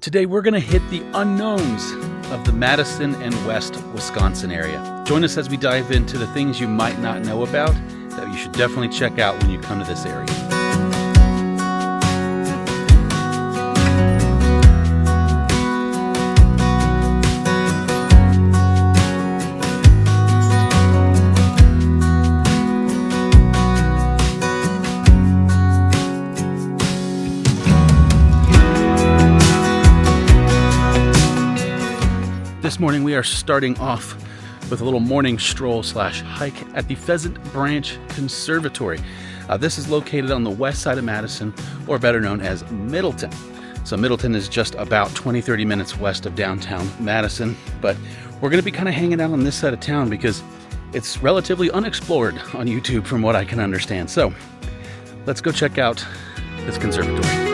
Today we're going to hit the unknowns of the Madison and West Wisconsin area. Join us as we dive into the things you might not know about that you should definitely check out when you come to this area. This morning we are starting off with a little morning stroll / hike at the Pheasant Branch Conservancy. This is located on the west side of Madison, or better known as Middleton. So Middleton is just about 20-30 minutes west of downtown Madison, but we're going to be kind of hanging out on this side of town because it's relatively unexplored on YouTube from what I can understand. So let's go check out this conservatory.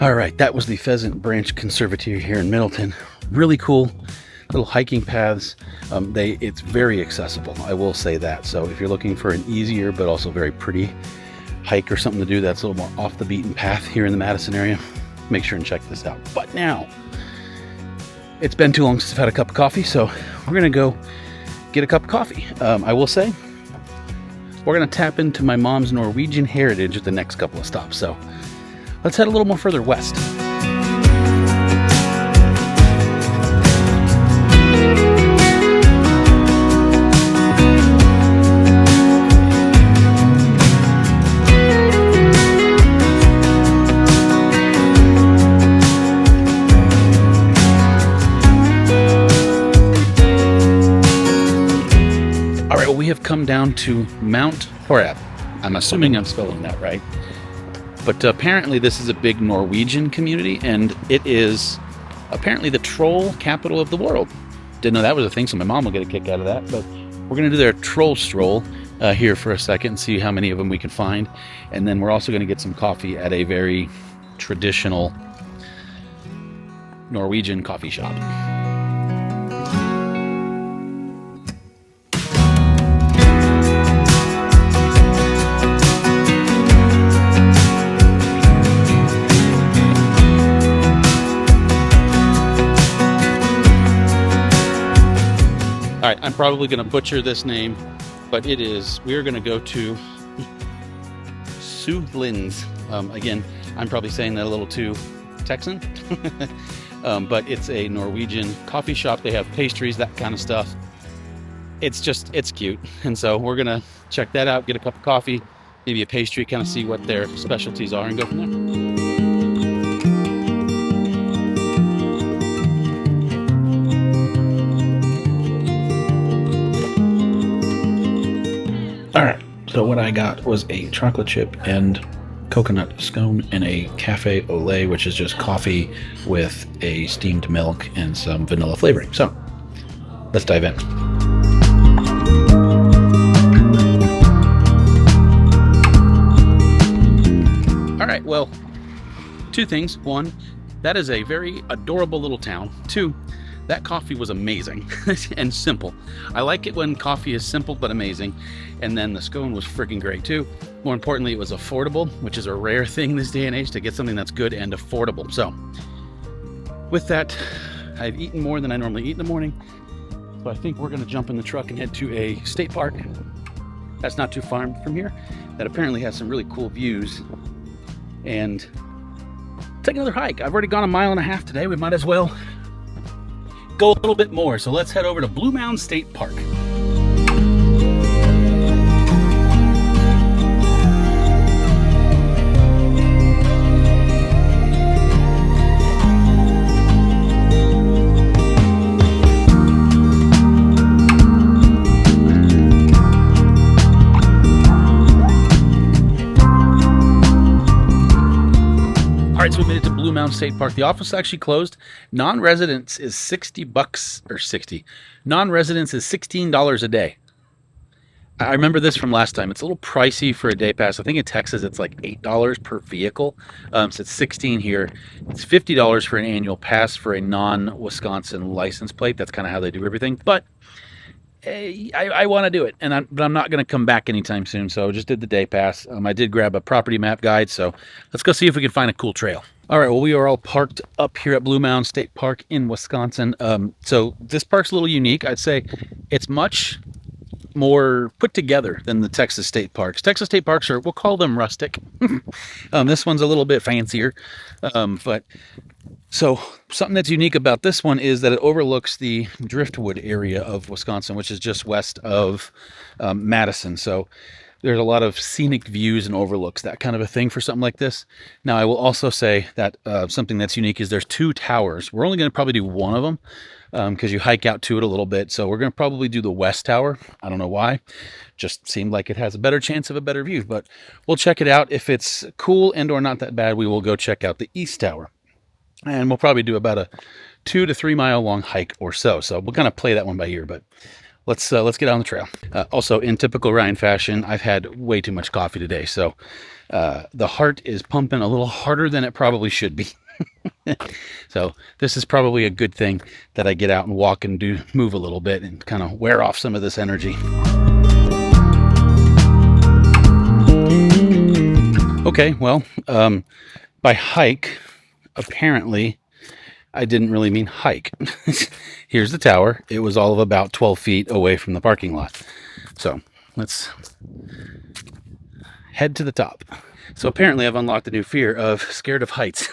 All right, that was the Pheasant Branch Conservancy here in Middleton. Really cool little hiking paths. It's very accessible, I will say that. So if you're looking for an easier but also very pretty hike or something to do that's a little more off the beaten path here in the Madison area, make sure and check this out. But now, it's been too long since I've had a cup of coffee, so we're gonna go get a cup of coffee. I will say, we're gonna tap into my mom's Norwegian heritage at the next couple of stops. So let's head a little more further west. All right, well, we have come down to Mount Horeb. I'm assuming I'm spelling that right. But apparently this is a big Norwegian community, and it is apparently the troll capital of the world. Didn't know that was a thing, so my mom will get a kick out of that. But we're going to do their Troll Stroll here for a second and see how many of them we can find. And then we're also going to get some coffee at a very traditional Norwegian coffee shop. All right, I'm probably going to butcher this name, but we're going to go to Sudlin's. Again, I'm probably saying that a little too Texan, but it's a Norwegian coffee shop. They have pastries, that kind of stuff. It's cute. And so we're going to check that out, get a cup of coffee, maybe a pastry, kind of see what their specialties are and go from there. All right, so what I got was a chocolate chip and coconut scone and a cafe au lait, which is just coffee with a steamed milk and some vanilla flavoring. So let's dive in. All right, well, two things. One, that is a very adorable little town. Two, that coffee was amazing and simple. I like it when coffee is simple but amazing. And then the scone was freaking great too. More importantly, it was affordable, which is a rare thing this day and age to get something that's good and affordable. So with that, I've eaten more than I normally eat in the morning. So I think we're gonna jump in the truck and head to a state park that's not too far from here, that apparently has some really cool views, and take another hike. I've already gone 1.5 miles today. We might as well go a little bit more. So let's head over to Blue Mound State Park. right, so we made it to Blue Mound State Park. The office actually closed. Non-residents is $60 or 60. Non-residents is $16 a day. I remember this from last time. It's a little pricey for a day pass. I think in Texas it's like $8 per vehicle. So it's $16 here. It's $50 for an annual pass for a non-Wisconsin license plate. That's kind of how they do everything. But I want to do it, but I'm not going to come back anytime soon. So I just did the day pass. I did grab a property map guide. So let's go see if we can find a cool trail. All right, well, we are all parked up here at Blue Mound State Park in Wisconsin. So this park's a little unique. I'd say it's much more put together than the Texas state parks. Texas state parks are, we'll call them rustic. This one's a little bit fancier. So something that's unique about this one is that it overlooks the driftwood area of Wisconsin, which is just west of Madison. So there's a lot of scenic views and overlooks, that kind of a thing for something like this. Now, I will also say that something that's unique is there's 2 towers. We're only going to probably do one of them because you hike out to it a little bit. So we're going to probably do the west tower. I don't know why. Just seemed like it has a better chance of a better view, but we'll check it out. If it's cool and or not that bad, we will go check out the east tower. And we'll probably do about a 2 to 3 mile long hike or so. So we'll kind of play that one by ear, but let's get on the trail. Also, in typical Ryan fashion, I've had way too much coffee today. So the heart is pumping a little harder than it probably should be. So this is probably a good thing that I get out and walk and move a little bit and kind of wear off some of this energy. Okay, well, by hike, apparently I didn't really mean hike. Here's the tower. It was all of about 12 feet away from the parking lot. So let's head to the top. So apparently I've unlocked a new fear of scared of heights.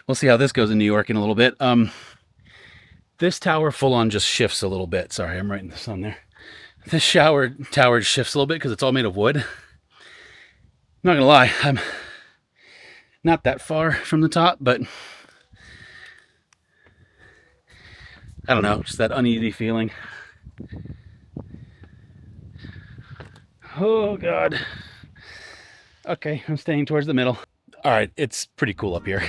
We'll see how this goes in New York in a little bit. This tower full on just shifts a little bit. Sorry, I'm writing this on there. This tower shifts a little bit because it's all made of wood. I'm not gonna lie, I'm not that far from the top, but I don't know, just that uneasy feeling. Oh God. Okay, I'm staying towards the middle. All right, it's pretty cool up here.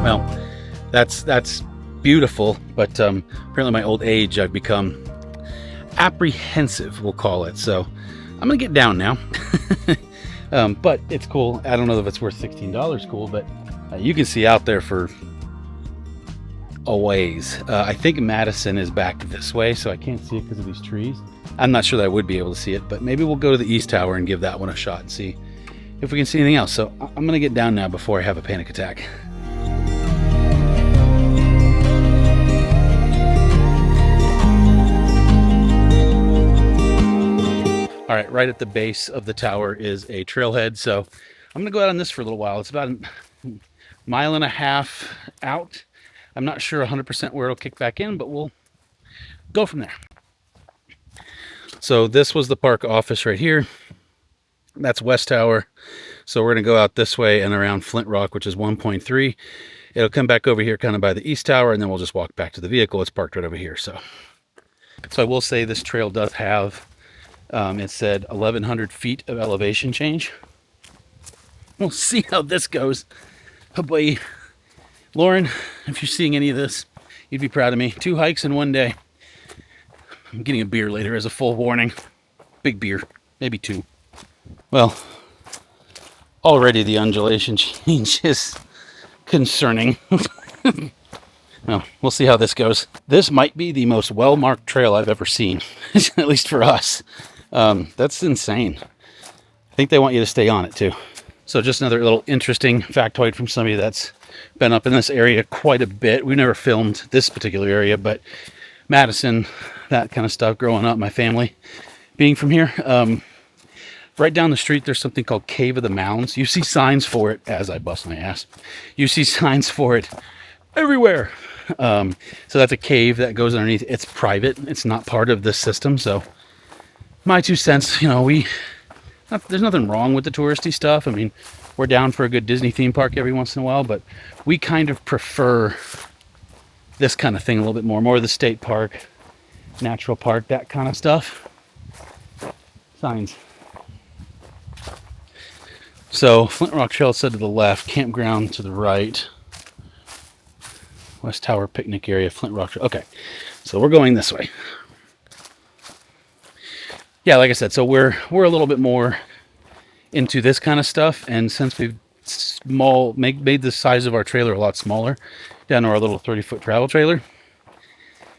Well, that's beautiful, but apparently my old age, I've become apprehensive, we'll call it. So I'm gonna get down now. But it's cool. I don't know if it's worth $16 cool, but you can see out there for a ways. I think Madison is back this way, so I can't see it because of these trees. I'm not sure that I would be able to see it, but maybe we'll go to the east tower and give that one a shot and see if we can see anything else. So I'm gonna get down now before I have a panic attack. All right, right at the base of the tower is a trailhead. So I'm gonna go out on this for a little while. It's about a mile and a half out. I'm not sure 100% where it'll kick back in, but we'll go from there. So this was the park office right here. That's West Tower. So we're gonna go out this way and around Flint Rock, which is 1.3. It'll come back over here kind of by the east tower, and then we'll just walk back to the vehicle. It's parked right over here. So I will say this trail does have, it said 1,100 feet of elevation change. We'll see how this goes. Oh boy. Lauren, if you're seeing any of this, you'd be proud of me. 2 hikes in one day. I'm getting a beer later as a full warning. Big beer, maybe 2. Well, already the undulation change is concerning. Well, we'll see how this goes. This might be the most well-marked trail I've ever seen, at least for us. That's insane. I think they want you to stay on it too. So just another little interesting factoid from somebody that's been up in this area quite a bit. We've never filmed this particular area, but Madison, that kind of stuff growing up, my family being from here. Right down the street, there's something called Cave of the Mounds. You see signs for it, as I bust my ass. You see signs for it everywhere. So that's a cave that goes underneath. It's private. It's not part of this system. So my 2 cents, you know, there's nothing wrong with the touristy stuff. I mean, we're down for a good Disney theme park every once in a while, but we kind of prefer this kind of thing a little bit more of the state park, natural park, that kind of stuff. Signs. So Flint Rock Trail said to the left, campground to the right, West Tower picnic area, Flint Rock Trail. Okay, so we're going this way. Yeah, like I said, so we're a little bit more into this kind of stuff, and since we've made the size of our trailer a lot smaller, down to our little 30-foot travel trailer,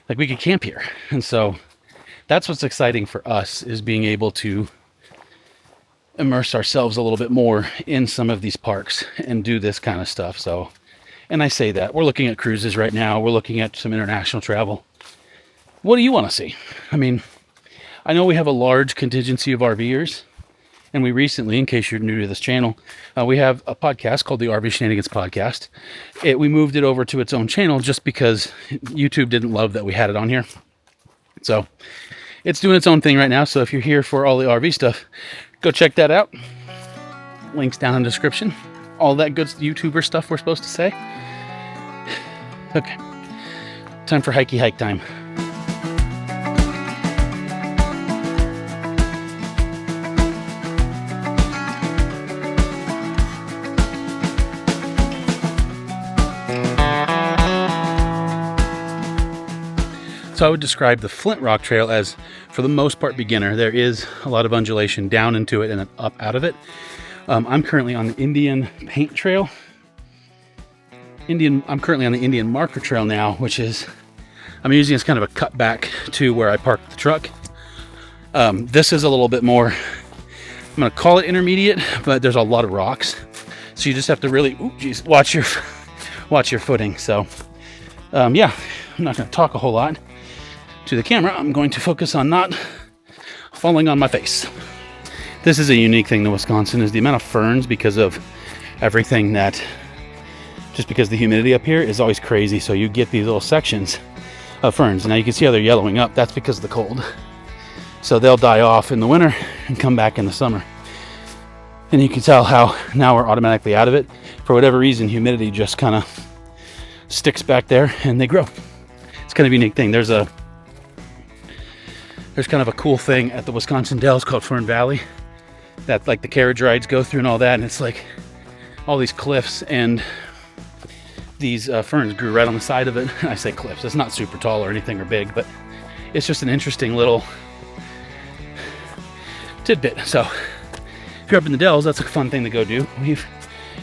like we could camp here. And so that's what's exciting for us, is being able to immerse ourselves a little bit more in some of these parks and do this kind of stuff. So, and I say that we're looking at cruises right now, we're looking at some international travel. What do you want to see? I mean, I know we have a large contingency of RVers, and we recently, in case you're new to this channel, we have a podcast called the RV Shenanigans Podcast. We moved it over to its own channel just because YouTube didn't love that we had it on here. So it's doing its own thing right now. So if you're here for all the RV stuff, go check that out. Links down in the description. All that good YouTuber stuff we're supposed to say. Okay, time for hikey hike time. So I would describe the Flint Rock Trail as, for the most part, beginner. There is a lot of undulation down into it and then up out of it. I'm currently on the Indian Paint Trail. I'm currently on the Indian Marker Trail now, which is, I'm using as kind of a cut back to where I parked the truck. This is a little bit more, I'm going to call it intermediate, but there's a lot of rocks. So you just have to really, watch your footing. So, yeah, I'm not going to talk a whole lot to the camera. I'm going to focus on not falling on my face. This is a unique thing to Wisconsin, is the amount of ferns, because of everything that, just because the humidity up here is always crazy. So you get these little sections of ferns. Now you can see how they're yellowing up. That's because of the cold. So they'll die off in the winter and come back in the summer. And you can tell how now we're automatically out of it. For whatever reason, humidity just kind of sticks back there and they grow. It's kind of a unique thing. There's kind of a cool thing at the Wisconsin Dells called Fern Valley that, like, the carriage rides go through and all that, and it's like all these cliffs, and these ferns grew right on the side of it. I say cliffs, it's not super tall or anything or big, but it's just an interesting little tidbit. So if you're up in the Dells, that's a fun thing to go do. We've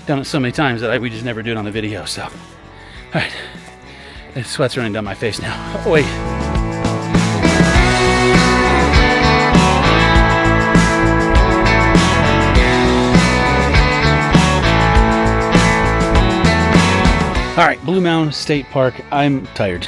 done it so many times that we just never do it on the video. So all right, the sweat's running down my face now. Oh wait. All right, Blue Mound State Park. I'm tired.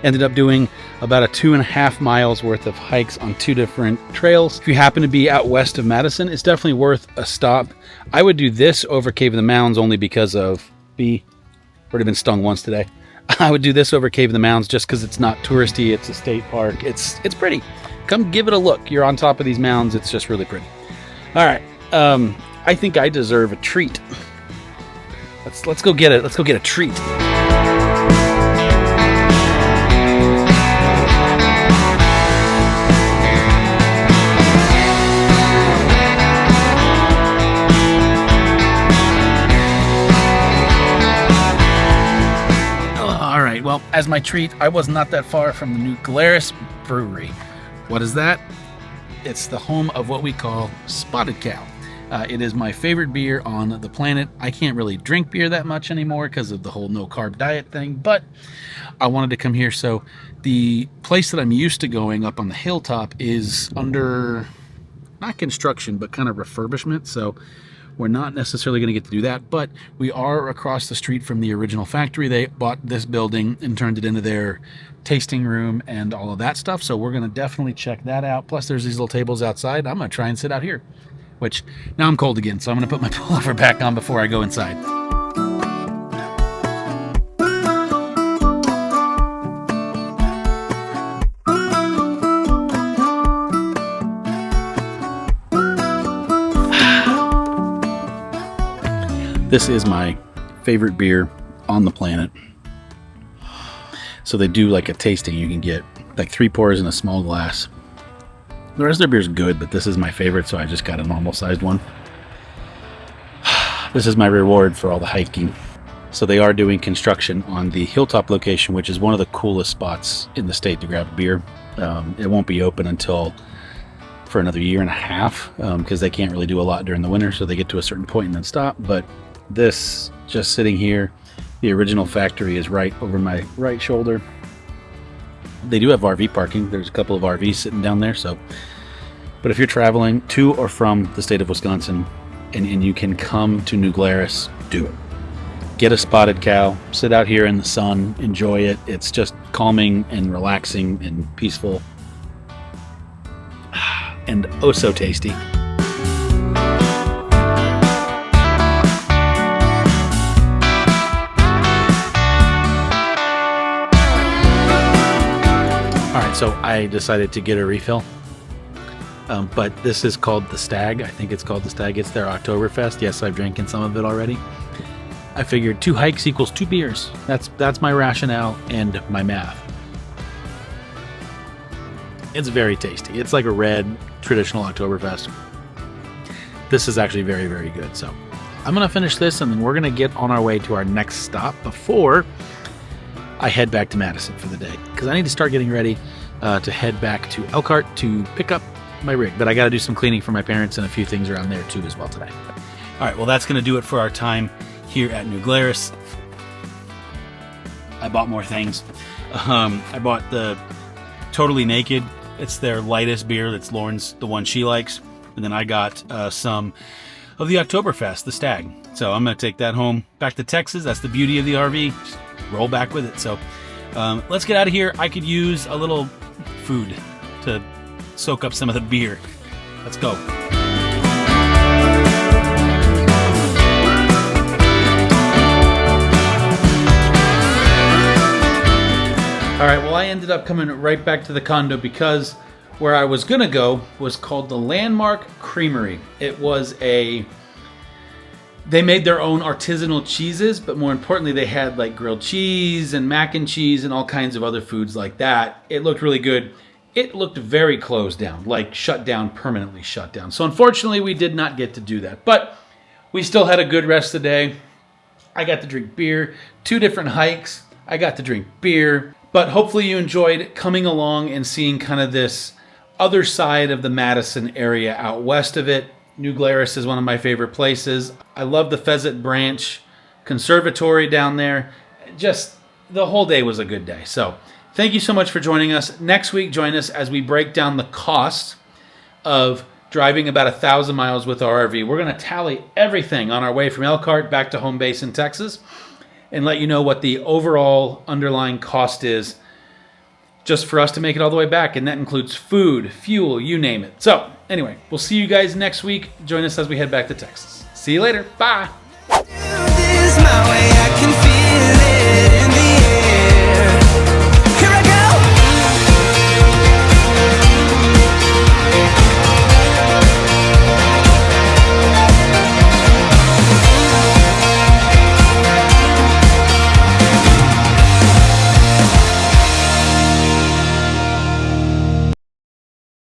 Ended up doing about a 2.5 miles worth of hikes on 2 different trails. If you happen to be out west of Madison, it's definitely worth a stop. I would do this over Cave of the Mounds only because of already been stung once today. I would do this over Cave of the Mounds just because it's not touristy. It's a state park. It's pretty. Come give it a look. You're on top of these mounds. It's just really pretty. All right. I think I deserve a treat. Let's go get it. Let's go get a treat. All right. Well, as my treat, I was not that far from the new Glarus brewery. What is that? It's the home of what we call Spotted Cow. It is my favorite beer on the planet. I can't really drink beer that much anymore because of the whole no-carb diet thing, but I wanted to come here. So the place that I'm used to going up on the hilltop is under, not construction, but kind of refurbishment. So we're not necessarily going to get to do that, but we are across the street from the original factory. They bought this building and turned it into their tasting room and all of that stuff. So we're going to definitely check that out. Plus there's these little tables outside. I'm going to try and sit out here. Which, now I'm cold again, so I'm going to put my pullover back on before I go inside. This is my favorite beer on the planet. So they do like a tasting. You can get like 3 pours in a small glass. The rest of their beer is good, but this is my favorite, so I just got a normal sized one. This is my reward for all the hiking. So they are doing construction on the Hilltop location, which is one of the coolest spots in the state to grab beer. It won't be open until for another year and a half because they can't really do a lot during the winter, so they get to a certain point and then stop. But this, just sitting here, the original factory is right over my right shoulder. They do have RV parking. There's a couple of RVs sitting down there. But if you're traveling to or from the state of Wisconsin and you can come to New Glarus, do it. Get a spotted cow, sit out here in the sun, enjoy it. It's just calming and relaxing and peaceful. And oh so tasty. Alright, so I decided to get a refill. But this is called the Stag. I think it's called the Stag. It's their Oktoberfest. Yes, I've drinking some of it already. I figured 2 hikes equals 2 beers. That's my rationale and my math. It's very tasty. It's like a red traditional Oktoberfest. This is actually very, very good. So I'm going to finish this and then we're going to get on our way to our next stop before I head back to Madison for the day. Because I need to start getting ready to head back to Elkhart to pick up my rig. But I got to do some cleaning for my parents and a few things around there too as well today. All right, well, that's going to do it for our time here at New Glarus. I bought more things. I bought the Totally Naked. It's their lightest beer. That's Lauren's, the one she likes. And then I got some of the Oktoberfest, the Stag. So I'm going to take that home back to Texas. That's the beauty of the RV. Just roll back with it. So let's get out of here. I could use a little food to soak up some of the beer. Let's go. All right, well, I ended up coming right back to the condo because where I was gonna go was called the Landmark Creamery. It was they made their own artisanal cheeses, but more importantly, they had like grilled cheese and mac and cheese and all kinds of other foods like that. It looked really good. It looked very closed down, like shut down, permanently shut down. So unfortunately, we did not get to do that, but we still had a good rest of the day. I got to drink beer, 2 different hikes. I got to drink beer. But hopefully you enjoyed coming along and seeing kind of this other side of the Madison area out west of it. New Glarus is one of my favorite places. I love the Pheasant Branch Conservatory down there. Just the whole day was a good day. So thank you so much for joining us. Next week, join us as we break down the cost of driving about 1,000 miles with our RV. We're going to tally everything on our way from Elkhart back to home base in Texas, and let you know what the overall underlying cost is just for us to make it all the way back. And that includes food, fuel, you name it. So anyway, we'll see you guys next week. Join us as we head back to Texas. See you later. Bye.